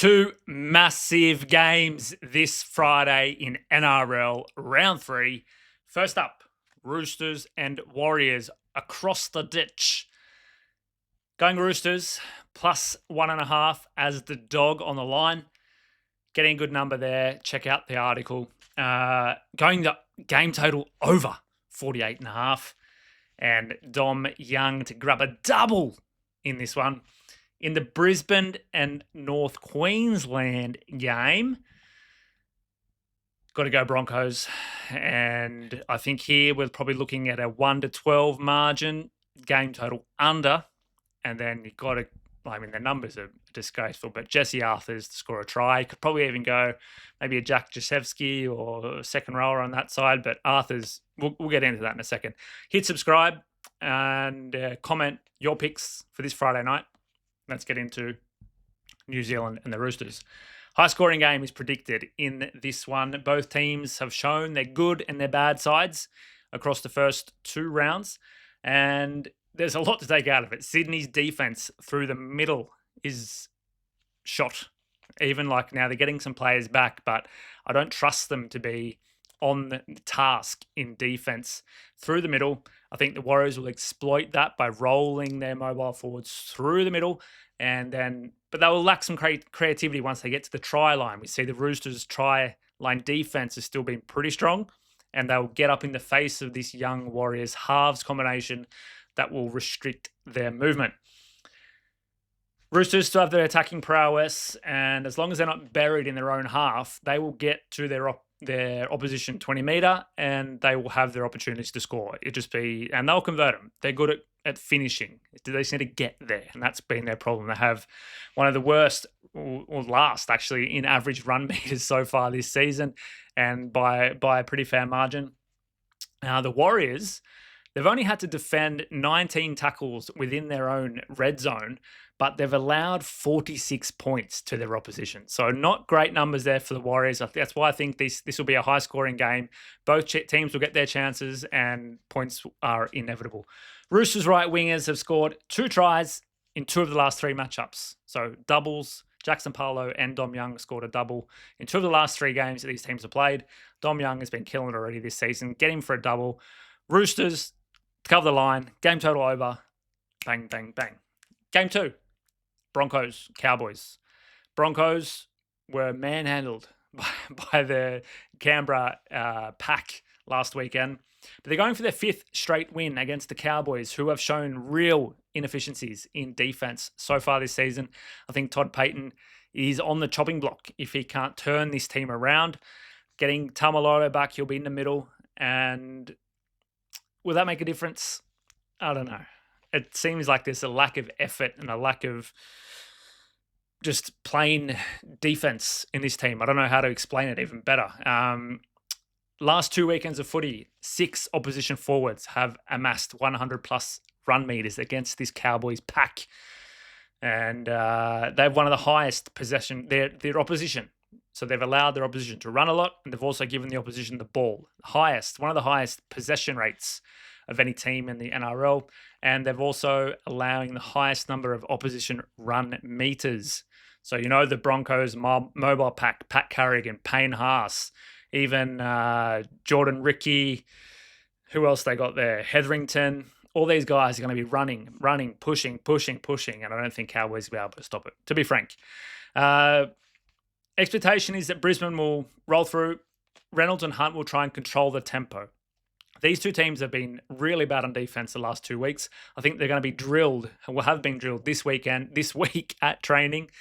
Two massive games this Friday in NRL Round 3. First up, Roosters and Warriors across the ditch. Going Roosters, plus 1.5 as the dog on the line. Getting a good number there. Check out the article. Going the game total over 48.5. And Dom Young to grab a double in this one. In the Brisbane and North Queensland game, got to go Broncos. And I think here we're probably looking at a 1-12 margin, game total under. And then you've got to, the numbers are disgraceful, but Jesse Arthur's to score a try. Could probably even go maybe a Jack Jasewski or a second rower on that side, but Arthur's, we'll get into that in a second. Hit subscribe and comment your picks for this Friday night. Let's get into New Zealand and the Roosters. High-scoring game is predicted in this one. Both teams have shown their good and their bad sides across the first two rounds, and there's a lot to take out of it. Sydney's defense through the middle is shot. Even like now they're getting some players back, but I don't trust them to be on the task in defense through the middle. I think the Warriors will exploit that by rolling their mobile forwards through the middle, but they will lack some creativity once they get to the try line. We see the Roosters' try line defense has still been pretty strong, and they'll get up in the face of this young Warriors halves combination that will restrict their movement. Roosters still have their attacking prowess, and as long as they're not buried in their own half, they will get to their opposition 20 metre, and they will have their opportunities to score. And they'll convert them. They're good at finishing. They just need to get there, and that's been their problem. They have one of the worst, or last actually, in average run meters so far this season, and by a pretty fair margin. The Warriors, they've only had to defend 19 tackles within their own red zone, but they've allowed 46 points to their opposition. So not great numbers there for the Warriors. That's why I think this will be a high-scoring game. Both teams will get their chances, and points are inevitable. Roosters right wingers have scored 2 tries in 2 of the last 3 matchups. So doubles. Jackson Paulo and Dom Young scored a double in 2 of the last 3 games that these teams have played. Dom Young has been killing it already this season. Get him for a double. Roosters to cover the line. Game total over. Bang, bang, bang. Game 2. Broncos, Cowboys. Broncos were manhandled by the Canberra pack last weekend. But they're going for their 5th straight win against the Cowboys, who have shown real inefficiencies in defense so far this season. I think Todd Payton is on the chopping block if he can't turn this team around. Getting Tamalolo back, he'll be in the middle. And will that make a difference? I don't know. It seems like there's a lack of effort and a lack of just plain defense in this team. I don't know how to explain it even better. Last 2 weekends of footy, 6 opposition forwards have amassed 100-plus run meters against this Cowboys pack. And they have one of the highest possession, their opposition. So they've allowed their opposition to run a lot, and they've also given the opposition the ball. One of the highest possession rates of any team in the NRL, and they've also allowing the highest number of opposition run meters. So, the Broncos mobile pack, Pat Carrigan, Payne Haas, even Jordan Ricky, who else they got there? Hetherington. All these guys are going to be running, pushing, and I don't think Cowboys will be able to stop it, to be frank. Expectation is that Brisbane will roll through. Reynolds and Hunt will try and control the tempo. These two teams have been really bad on defense the last 2 weeks. I think they're going to be drilled, have been drilled this week at training,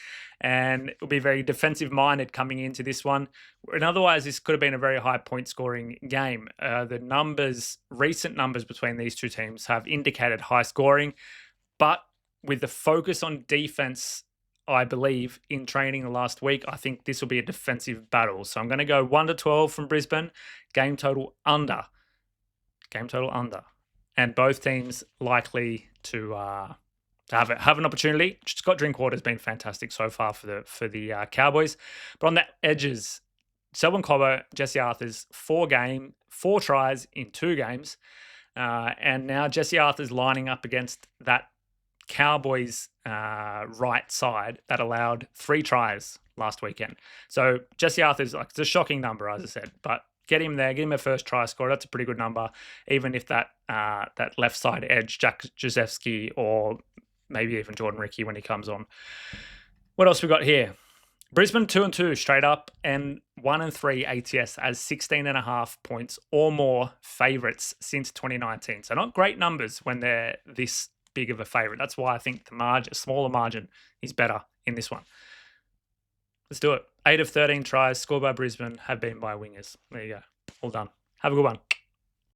and it'll be very defensive-minded coming into this one. And otherwise, this could have been a very high point-scoring game. Recent numbers between these two teams have indicated high scoring, but with the focus on defense, I believe, in training the last week, I think this will be a defensive battle. So I'm going to go 1-12 from Brisbane, game total under. And both teams likely to have an opportunity. Scott Drinkwater has been fantastic so far for the Cowboys. But on the edges, Selwyn Cobbo, Jesse Arthur's 4 tries in 2 games. And now Jesse Arthur's lining up against that Cowboys right side that allowed 3 tries last weekend. So Jesse Arthur's it's a shocking number, as I said, but get him there, get him a first try score. That's a pretty good number, even if that that left side edge, Jack Jezewski, or maybe even Jordan Ricky when he comes on. What else we got here? Brisbane 2-2 straight up, and 1-3 ATS as 16.5 points or more favourites since 2019. So not great numbers when they're this big of a favourite. That's why I think the margin, smaller margin, is better in this one. Let's do it. 8 of 13 tries scored by Brisbane have been by wingers. There you go. All done. Have a good one.